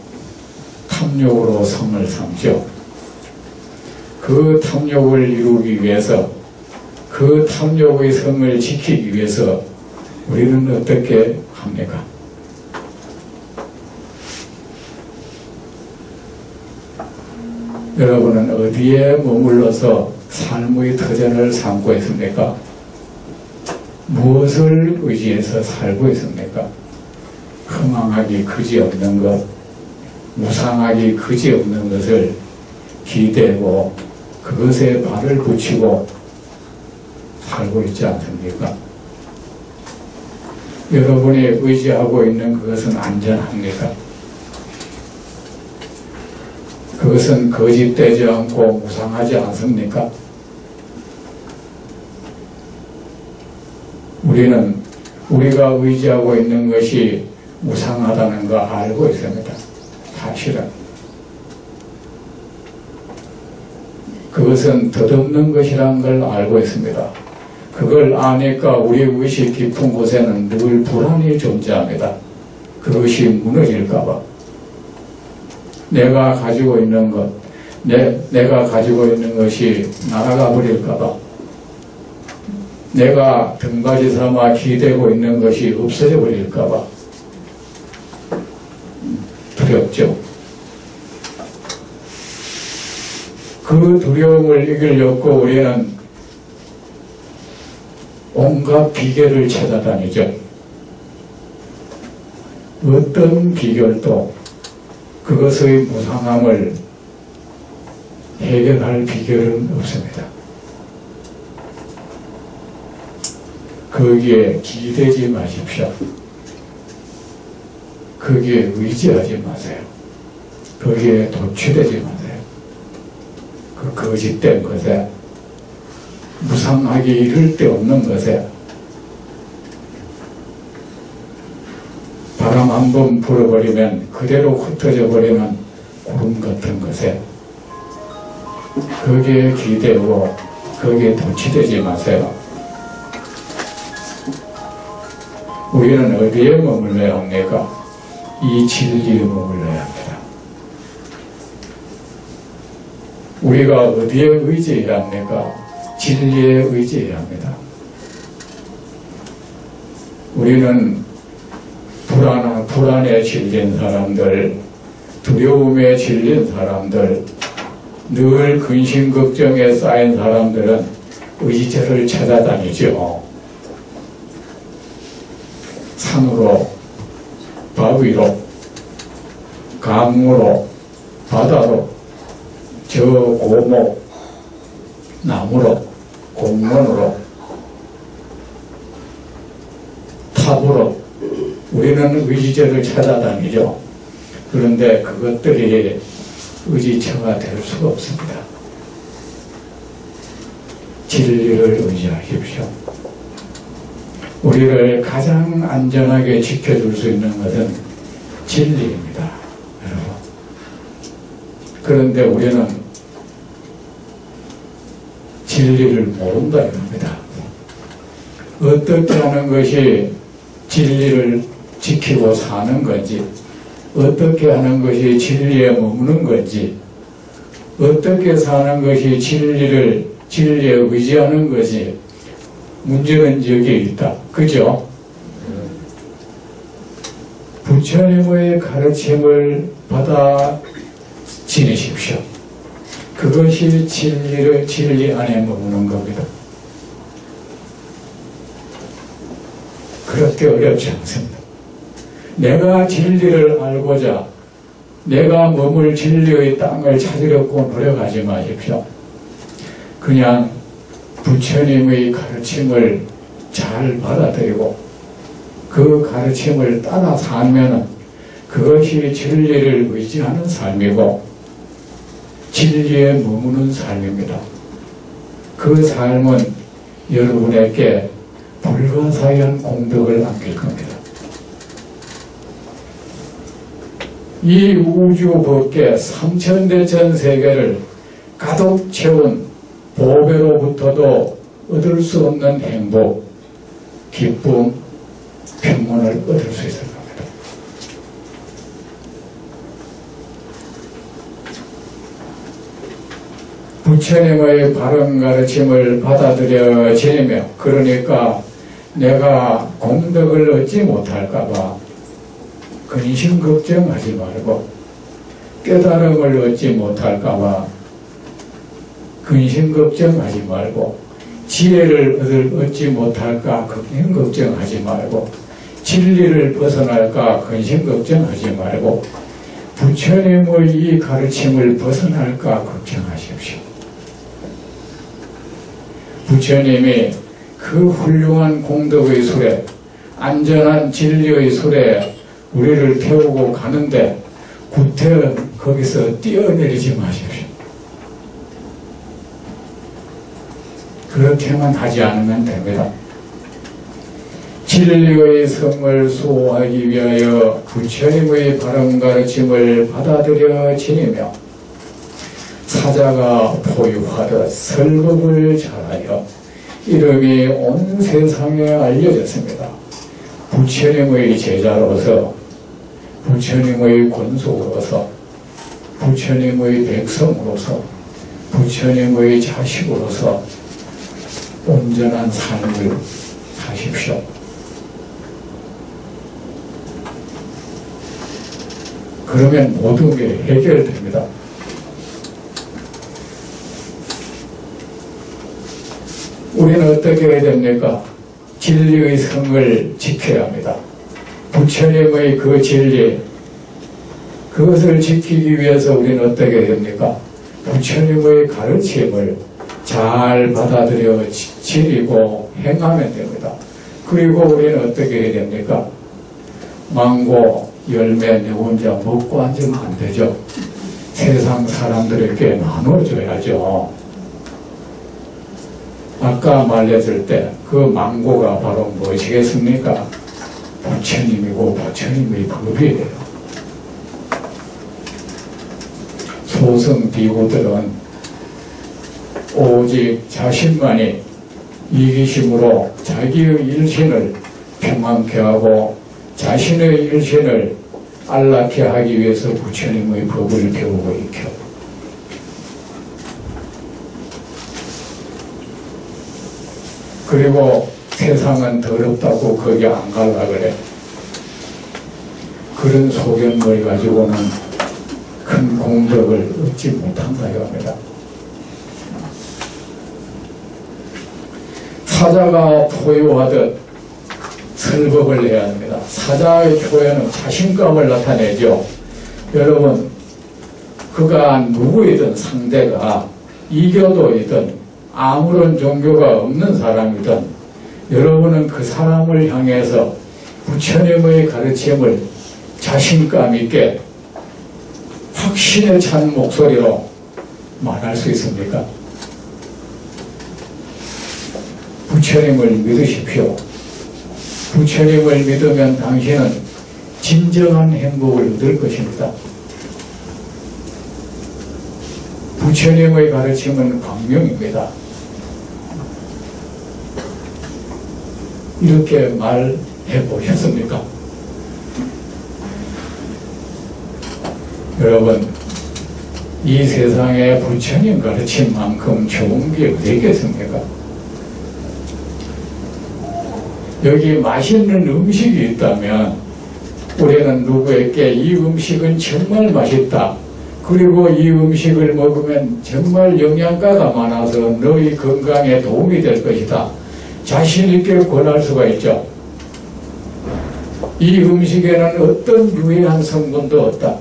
탐욕으로 성을 삼죠. 그 탐욕을 이루기 위해서, 그 탐욕의 성을 지키기 위해서 우리는 어떻게 합니까? 여러분은 어디에 머물러서 삶의 터전을 삼고 있습니까? 무엇을 의지해서 살고 있습니까? 허망하기 그지없는 것, 무상하기 그지없는 것을 기대고 그것에 발을 붙이고 살고 있지 않습니까? 여러분이 의지하고 있는 그것은 안전합니까? 그것은 거짓되지 않고 무상하지 않습니까? 우리는 우리가 의지하고 있는 것이 무상하다는 거 알고 있습니다. 사실은. 그것은 덧없는 것이라는 걸 알고 있습니다. 그걸 아니까 우리 의식 깊은 곳에는 늘 불안이 존재합니다. 그것이 무너질까봐. 내가 가지고 있는 것, 내가 가지고 있는 것이 날아가 버릴까봐. 내가 등받이 삼아 기대고 있는 것이 없어져 버릴까봐. 두렵죠. 그 두려움을 이기려고 우리는 온갖 비결을 찾아다니죠. 어떤 비결도 그것의 무상함을 해결할 비결은 없습니다. 거기에 기대지 마십시오. 거기에 의지하지 마세요. 거기에 도취되지 마세요. 그 거짓된 것에, 무상하기 이를 데 없는 것에, 바람 한 번 불어버리면 그대로 흩어져 버리는 구름 같은 것에, 거기에 기대고 거기에 도취되지 마세요. 우리는 어디에 머물러야 합니까? 이 진리에 머물러야 합니다. 우리가 어디에 의지해야 합니까? 진리에 의지해야 합니다. 우리는 불안에 질린 사람들, 두려움에 질린 사람들, 늘 근심 걱정에 쌓인 사람들은 의지를 찾아다니죠. 산으로, 바위로, 강으로, 바다로, 저 고목, 나무로, 공원으로, 탑으로 우리는 의지제를 찾아다니죠. 그런데 그것들이 의지처가 될 수가 없습니다. 진리를 의지하십시오. 우리를 가장 안전하게 지켜줄 수 있는 것은 진리입니다, 여러분. 그런데 우리는 진리를 모른다 이겁니다. 어떻게 하는 것이 진리를 지키고 사는 건지, 어떻게 하는 것이 진리에 머무는 건지, 어떻게 사는 것이 진리에 의지하는 것이, 문제는 여기에 있다. 그죠? 부처님의 가르침을 받아 지내십시오. 그것이 진리 안에 머무는 겁니다. 그렇게 어렵지 않습니다. 내가 진리를 알고자 내가 머물 진리의 땅을 찾으려고 노력하지 마십시오. 그냥 부처님의 가르침을 잘 받아들이고 그 가르침을 따라 살면 그것이 진리를 의지하는 삶이고 진리에 머무는 삶입니다. 그 삶은 여러분에게 불가사의한 공덕을 안길 겁니다. 이 우주 법계 3000대천 세계를 가득 채운 보배로부터도 얻을 수 없는 행복, 기쁨, 평온을 얻을 수 있을 겁니다. 부처님의 바른 가르침을 받아들여 지내며, 그러니까 내가 공덕을 얻지 못할까봐 근심 걱정하지 말고, 깨달음을 얻지 못할까봐 근심 걱정하지 말고, 지혜를 얻지 못할까 근심 걱정하지 말고, 진리를 벗어날까 근심 걱정하지 말고, 부처님의 이 가르침을 벗어날까 걱정하십시오. 부처님이 그 훌륭한 공덕의 수레, 안전한 진리의 수레에 우리를 태우고 가는데 구태여 거기서 뛰어내리지 마십시오. 그렇게만 하지 않으면 됩니다. 진리의 성을 수호하기 위하여 부처님의 바른 가르침을 받아들여 지니며 사자가 포유하듯 설법을 잘하여 이름이 온 세상에 알려졌습니다. 부처님의 제자로서, 부처님의 권속으로서, 부처님의 백성으로서, 부처님의 자식으로서 온전한 삶을 사십시오. 그러면 모든 게 해결됩니다. 우리는 어떻게 해야 됩니까? 진리의 성을 지켜야 합니다. 부처님의 그 진리, 그것을 지키기 위해서 우리는 어떻게 해야 됩니까? 부처님의 가르침을 잘 받아들여 지니고 행하면 됩니다. 그리고 우리는 어떻게 해야 됩니까? 망고, 열매 내 혼자 먹고 앉으면 안 되죠. 세상 사람들에게 나눠줘야죠. 아까 말했을 때 그 망고가 바로 무엇이겠습니까? 부처님이고 부처님의 법이에요. 소승 비구들은 오직 자신만이 이기심으로 자기의 일신을 평안케 하고 자신의 일신을 안락케 하기 위해서 부처님의 법을 배우고 있죠. 그리고 세상은 더럽다고 거기 안 갈라 그래. 그런 소견을 가지고는 큰 공덕을 얻지 못한다 이겁니다. 사자가 포효하듯 설법을 해야 합니다. 사자의 표현은 자신감을 나타내죠. 여러분, 그가 누구이든 상대가 이교도이든 아무런 종교가 없는 사람이든 여러분은 그 사람을 향해서 부처님의 가르침을 자신감 있게 확신에 찬 목소리로 말할 수 있습니까? 부처님을 믿으십시오. 부처님을 믿으면 당신은 진정한 행복을 얻을 것입니다. 부처님의 가르침은 광명입니다. 이렇게 말해 보셨습니까? 여러분, 이 세상에 부처님 가르침만큼 좋은 게 어디 있겠습니까? 여기 맛있는 음식이 있다면 우리는 누구에게 이 음식은 정말 맛있다, 그리고 이 음식을 먹으면 정말 영양가가 많아서 너희 건강에 도움이 될 것이다, 자신 있게 권할 수가 있죠. 이 음식에는 어떤 유해한 성분도 없다.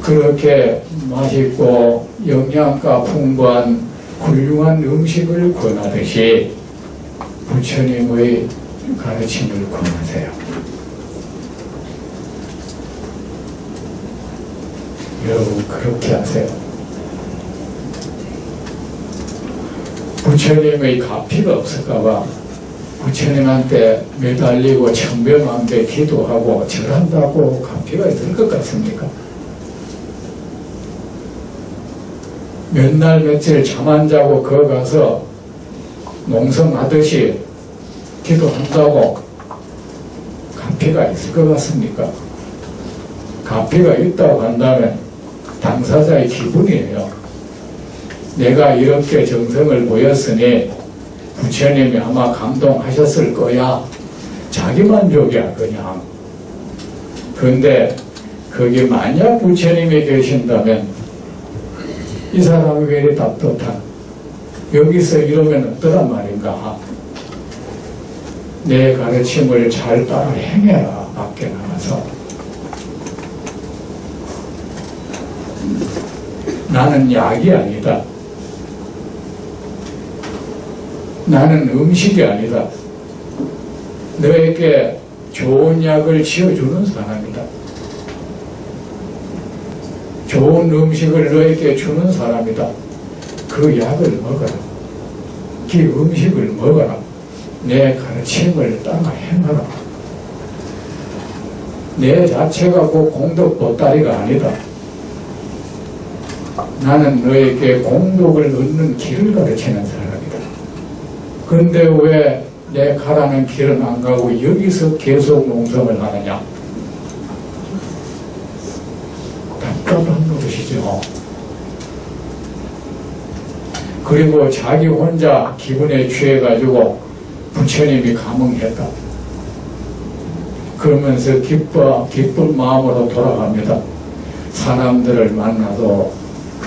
그렇게 맛있고 영양가 풍부한 훌륭한 음식을 권하듯이 부처님의 가르침을 권하세요. 여러분, 그렇게 하세요. 부처님의 가피가 없을까봐 부처님한테 매달리고 천배만배 기도하고 절한다고 가피가 있을 것 같습니까? 몇 날 며칠 잠 안 자고 거 가서 농성하듯이 기도한다고 가피가 있을 것 같습니까? 가피가 있다고 한다면 당사자의 기분이에요. 내가 이렇게 정성을 보였으니 부처님이 아마 감동하셨을 거야. 자기 만족이야 그냥. 그런데 거기 만약 부처님이 계신다면 이 사람이 왜 이리 답답한, 여기서 이러면 어떠란 말인가. 내 가르침을 잘 따라 행해라. 밖에 나가서 나는 약이 아니다, 나는 음식이 아니다, 너에게 좋은 약을 지어주는 사람이다, 좋은 음식을 너에게 주는 사람이다. 그 약을 먹어라, 그 음식을 먹어라. 내 가르침을 따라 행하라. 내 자체가 그 공덕 보따리가 아니다. 나는 너에게 공덕을 얻는 길을 가르치는 사람이다. 그런데 왜 내 가라는 길은 안 가고 여기서 계속 농성을 하느냐? 답답한 것이죠. 그리고 자기 혼자 기분에 취해가지고 부처님이 감흥했다. 그러면서 기쁜 마음으로 돌아갑니다. 사람들을 만나도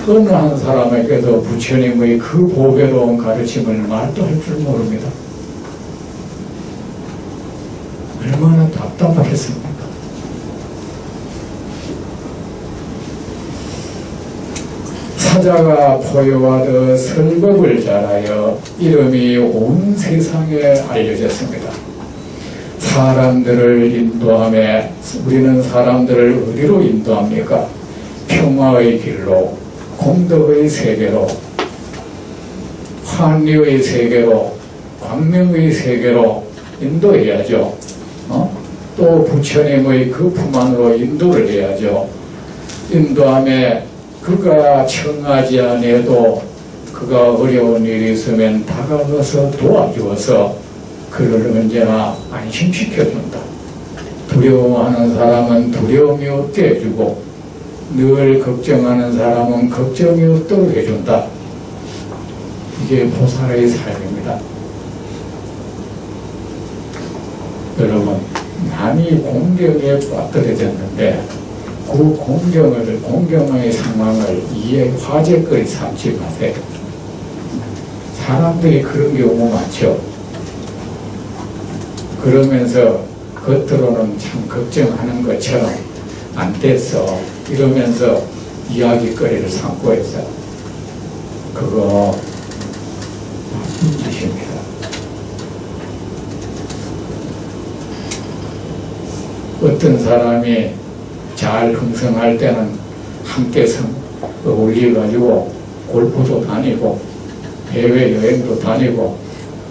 어느 한 사람에게도 부처님의 그 보배로운 가르침을 말도 할 줄 모릅니다. 얼마나 답답하겠습니까? 사자가 포효하듯 설법을 잘하여 이름이 온 세상에 알려졌습니다. 사람들을 인도하며 우리는 사람들을 어디로 인도합니까? 평화의 길로, 공덕의 세계로, 환리의 세계로, 광명의 세계로 인도해야죠. 또 부처님의 그 품 안으로 인도를 해야죠. 인도하며 그가 청하지 않아도 그가 어려운 일이 있으면 다가가서 도와주어서 그를 언제나 안심시켜준다. 두려워하는 사람은 두려움이 없게 해주고 늘 걱정하는 사람은 걱정이 없도록 해준다. 이게 보살의 삶입니다. 여러분, 남이 공경에 빠뜨려졌는데 그 공경의 상황을 이해 화제거리 삼지 마세요. 사람들이 그런 경우 많죠. 그러면서 겉으로는 참 걱정하는 것처럼 안 됐어 이러면서 이야기거리를 삼고 해서 그거 나쁜 짓입니다. 어떤 사람이 잘 흥성할 때는 함께 어울려가지고 골프도 다니고 해외여행도 다니고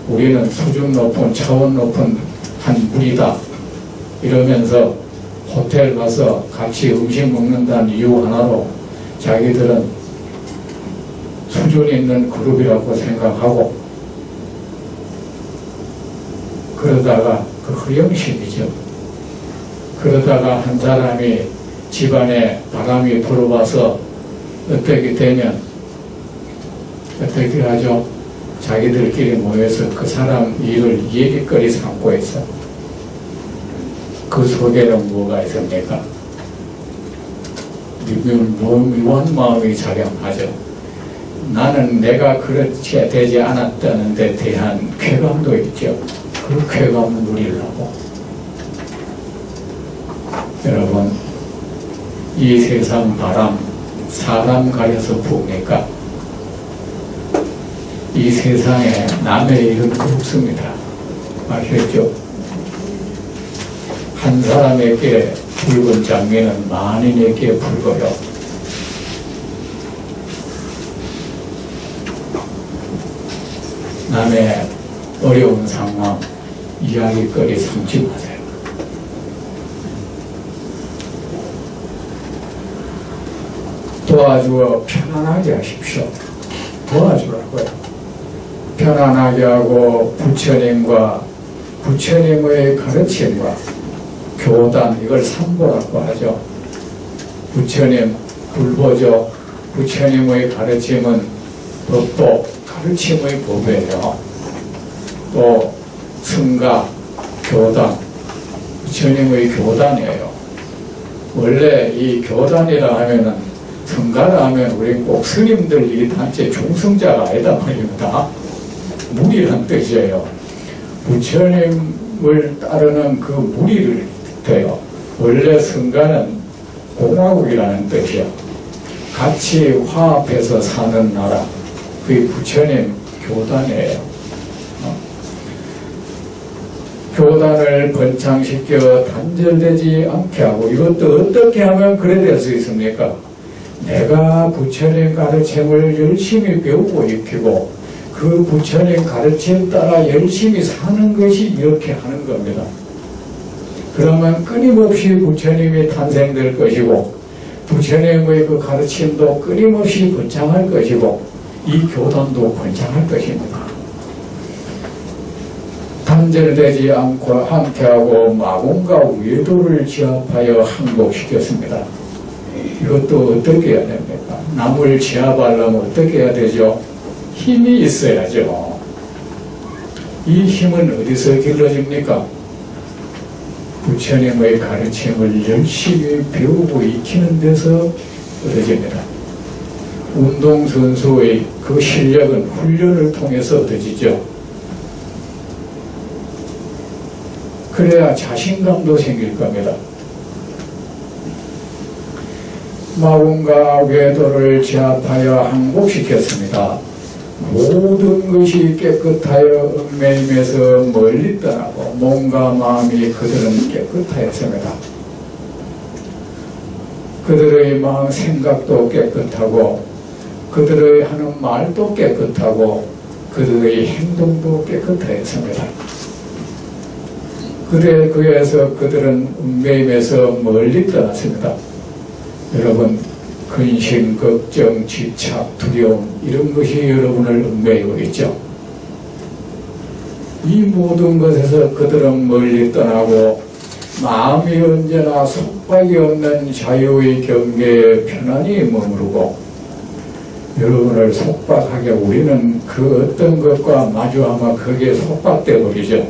우리는 수준 높은 차원 높은 한 무리다 이러면서 호텔 가서 같이 음식 먹는다는 이유 하나로 자기들은 수준 있는 그룹이라고 생각하고 그러다가 그 허영심이죠. 그러다가 한 사람이 집안에 바람이 불어와서 어떻게 되면 어떻게 하죠? 자기들끼리 모여서 그 사람 일을 얘기거리 삼고 있어. 그 속에는 뭐가 있습니까? 묘한 마음이 자명하죠. 나는 내가 그렇게 되지 않았다는 데 대한 쾌감도 있죠. 그 쾌감을 누리려고. 여러분, 이 세상 바람 사람 가려서 부으니까 이 세상에 남의 일은 없습니다. 아시겠죠? 한 사람에게 붉은 장미는 만인에게 붉어요. 남의 어려운 상황 이야기거리 삼지 마세요. 도와주어 편안하게 하십시오. 도와주라고요. 편안하게 하고 부처님과 부처님의 가르침과 교단 이걸 삼보라고 하죠. 부처님 불보죠. 부처님의 가르침은 법보 가르침의 법이에요. 또 승가 교단 부처님의 교단이에요. 원래 이 교단이라 하면은 성가라 하면 우리 꼭 스님들 이 단체 중성자가 아니다 말입니다. 무리란 뜻이에요. 부처님을 따르는 그 무리를 뜻해요. 원래 성가는 공화국이라는 뜻이에요. 같이 화합해서 사는 나라. 그게 부처님 교단이에요. 교단을 번창시켜 단절되지 않게 하고 이것도 어떻게 하면 그래 될 수 있습니까? 내가 부처님 가르침을 열심히 배우고 익히고 그 부처님 가르침 따라 열심히 사는 것이 이렇게 하는 겁니다. 그러면 끊임없이 부처님이 탄생될 것이고 부처님의 그 가르침도 끊임없이 번창할 것이고 이 교단도 번창할 것입니다. 단절되지 않고 함께하고 마공과 외도를 지압하여 항복시켰습니다. 이것도 어떻게 해야 됩니까? 남을 지압하려면 어떻게 해야 되죠? 힘이 있어야죠. 이 힘은 어디서 길러집니까? 부처님의 가르침을 열심히 배우고 익히는 데서 얻어집니다. 운동선수의 그 실력은 훈련을 통해서 얻어지죠. 그래야 자신감도 생길 겁니다. 마공과 외도를 제압하여 항복시켰습니다. 모든 것이 깨끗하여 얽매임에서 멀리 떠나고 몸과 마음이 그들은 깨끗하였습니다. 그들의 마음 생각도 깨끗하고 그들의 하는 말도 깨끗하고 그들의 행동도 깨끗하였습니다. 그에 의해서 그들은 얽매임에서 멀리 떠났습니다. 여러분, 근심, 걱정, 집착, 두려움 이런 것이 여러분을 얽매이고 있죠. 이 모든 것에서 그들은 멀리 떠나고 마음이 언제나 속박이 없는 자유의 경계에 편안히 머무르고 여러분을 속박하게 우리는 그 어떤 것과 마주하면 거기에 속박돼 버리죠.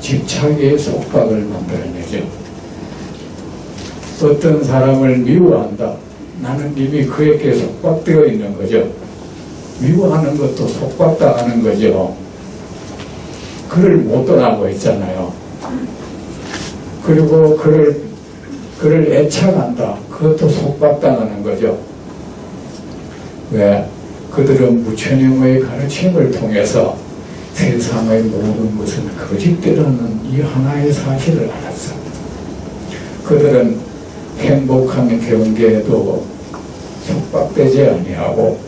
집착의 속박을 만들어내죠. 어떤 사람을 미워한다. 나는 이미 그에게 속박되어 있는 거죠. 미워하는 것도 속박당하는 거죠. 그를 못 떠나고 있잖아요. 그리고 그를 애착한다. 그것도 속박당하는 거죠. 왜? 그들은 부처님의 가르침을 통해서 세상의 모든 것은 거짓되라는 이 하나의 사실을 알았어. 그들은 행복한 경계에도 속박되지 아니하고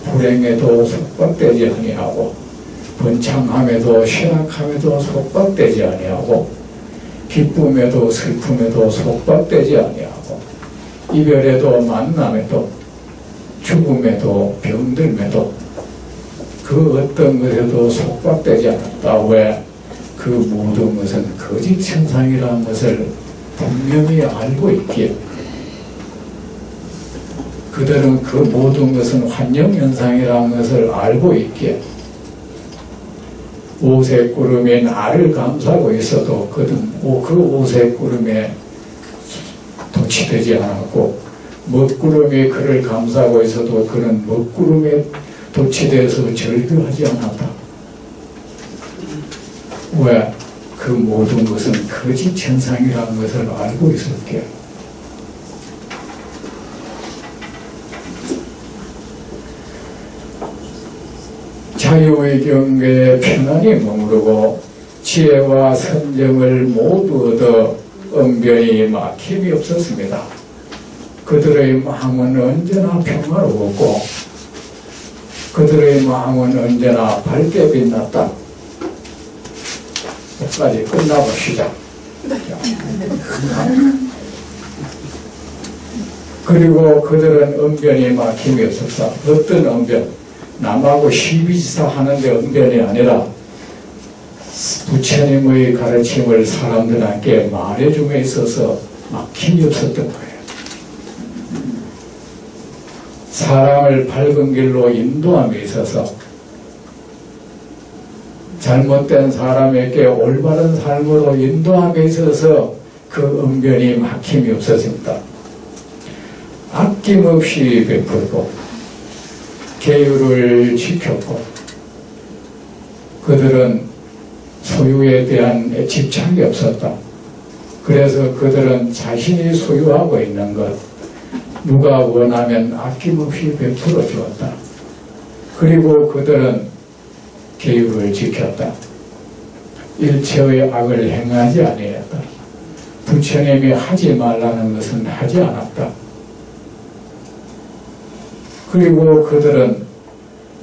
불행에도 속박되지 아니하고 번창함에도 신학함에도 속박되지 아니하고 기쁨에도 슬픔에도 속박되지 아니하고 이별에도 만남에도 죽음에도 병들매도 그 어떤 것에도 속박되지 않았다. 왜? 그 모든 것은 거짓 현상이라는 것을 분명히 알고 있기에 그들은 그 모든 것은 환영현상이라는 것을 알고 있기에 오색구름이 나를 감싸고 있어도 그들은 그 오색구름에 도취되지 않았고 먹구름이 그를 감싸고 있어도 그는 먹구름에 도취되어서 절규하지 않았다. 왜? 그 모든 것은 거짓 현상이라는 것을 알고 있었기에 자유의 경계에 편안히 머무르고 지혜와 선정을 모두 얻어 엉변이 막힘이 없었습니다. 그들의 마음은 언제나 평화로웠고 그들의 마음은 언제나 밝게 빛났다. 여기까지 끝나봅시다. 그리고 그들은 엉변이 막힘이 없었다. 어떤 엉변? 남하고 시비지사 하는데 엉변이 아니라 부처님의 가르침을 사람들에게 말해줌에 있어서 막힘이 없었던 거예요. 사람을 밝은 길로 인도함에 있어서 잘못된 사람에게 올바른 삶으로 인도함에 있어서 그 엉변이 막힘이 없었습니다. 아낌없이 베풀고 계율을 지켰고 그들은 소유에 대한 집착이 없었다. 그래서 그들은 자신이 소유하고 있는 것 누가 원하면 아낌없이 베풀어 주었다. 그리고 그들은 계율을 지켰다. 일체의 악을 행하지 아니했다. 부처님이 하지 말라는 것은 하지 않았다. 그리고 그들은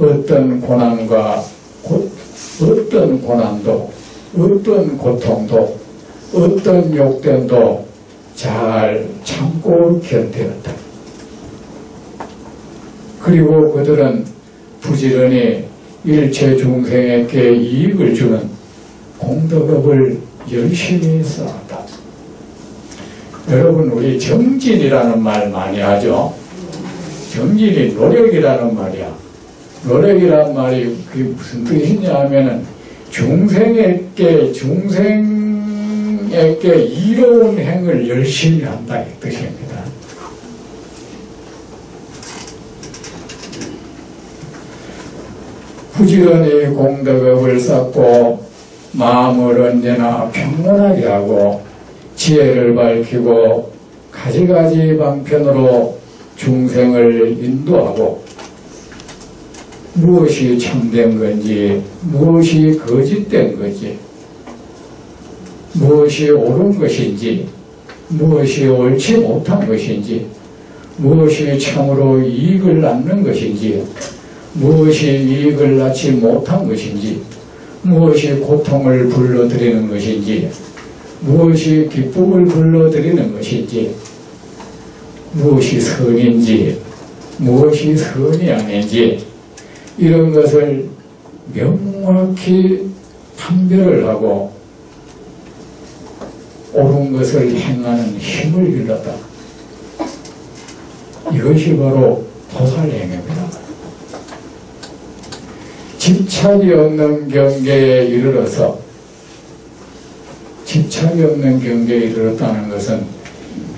어떤 고난과 어떤 고난도, 어떤 고통도, 어떤 욕됨도 잘 참고 견뎌왔다. 그리고 그들은 부지런히 일체 중생에게 이익을 주는 공덕업을 열심히 쌓았다. 여러분, 우리 정진이라는 말 많이 하죠. 정진이 노력이라는 말이야. 노력이란 말이 그게 무슨 뜻이냐 하면은 중생에게 이로운 행을 열심히 한다 이 뜻입니다. 부지런히 공덕업을 쌓고 마음을 언제나 평온하게 하고 지혜를 밝히고 가지가지 방편으로 중생을 인도하고 무엇이 참된 건지, 무엇이 거짓된 건지, 무엇이 옳은 것인지, 무엇이 옳지 못한 것인지, 무엇이 참으로 이익을 낳는 것인지, 무엇이 이익을 낳지 못한 것인지, 무엇이 고통을 불러들이는 것인지, 무엇이 기쁨을 불러들이는 것인지, 무엇이 선인지, 무엇이 선이 아닌지, 이런 것을 명확히 판별을 하고 옳은 것을 행하는 힘을 길렀다. 이것이 바로 도살행위입니다. 집착이 없는 경계에 이르러서, 집착이 없는 경계에 이르렀다는 것은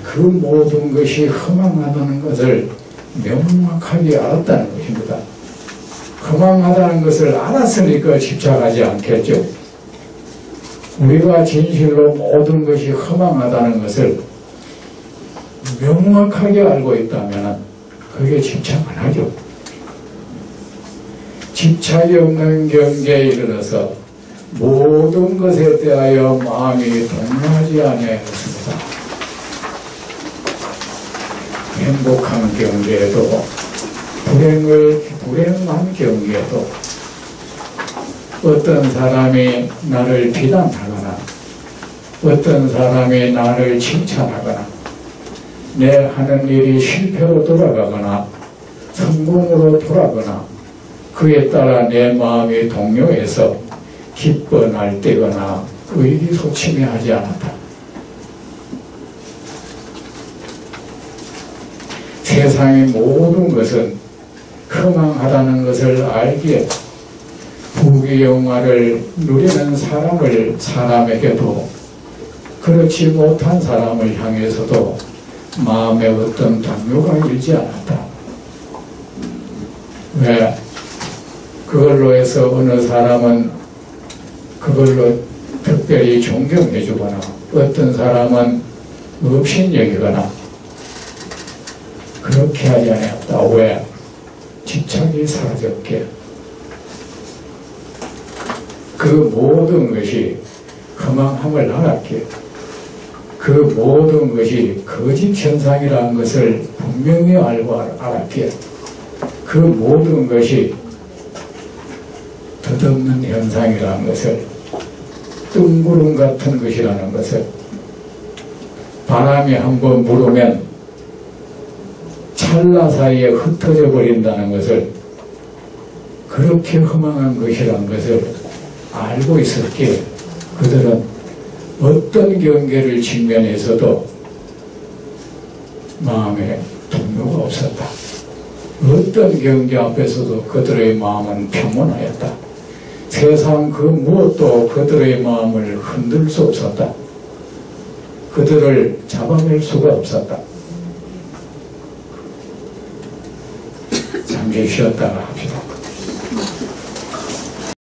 그 모든 것이 허망하다는 것을 명확하게 알았다는 것입니다. 허망하다는 것을 알았으니까 집착하지 않겠죠. 우리가 진실로 모든 것이 허망하다는 것을 명확하게 알고 있다면 그게 집착 안 하죠. 집착이 없는 경계에 이르러서 모든 것에 대하여 마음이 동요하지 아니하였습니다. 행복한 경계에도 불행한 경계에도 어떤 사람이 나를 비난하거나 어떤 사람이 나를 칭찬하거나 내 하는 일이 실패로 돌아가거나 성공으로 돌아가거나 그에 따라 내 마음이 동요해서 기뻐 날뛰거나 의기소침해하지 않았다. 세상의 모든 것은 허망하다는 것을 알기에 부귀영화를 누리는 사람에게도 그렇지 못한 사람을 향해서도 마음에 어떤 동요가 일지 않았다. 왜? 그걸로 해서 어느 사람은 그걸로 특별히 존경해 주거나 어떤 사람은 업신여기거나 그렇게 하지 않았다. 왜? 집착이 사라졌기에. 그 모든 것이 허망함을 알았기에, 그 모든 것이 거짓 현상이라는 것을 분명히 알고 알았기에, 그 모든 것이 덧없는 현상이라는 것을, 뜬구름 같은 것이라는 것을, 바람이 한번 불으면 찰나 사이에 흩어져 버린다는 것을, 그렇게 허망한 것이라는 것을 알고 있었기에 그들은 어떤 경계를 직면해서도 마음에 동요가 없었다. 어떤 경계 앞에서도 그들의 마음은 평온하였다. 세상 그 무엇도 그들의 마음을 흔들 수 없었다. 그들을 잡아낼 수가 없었다. 잠시 쉬었다가 합시다.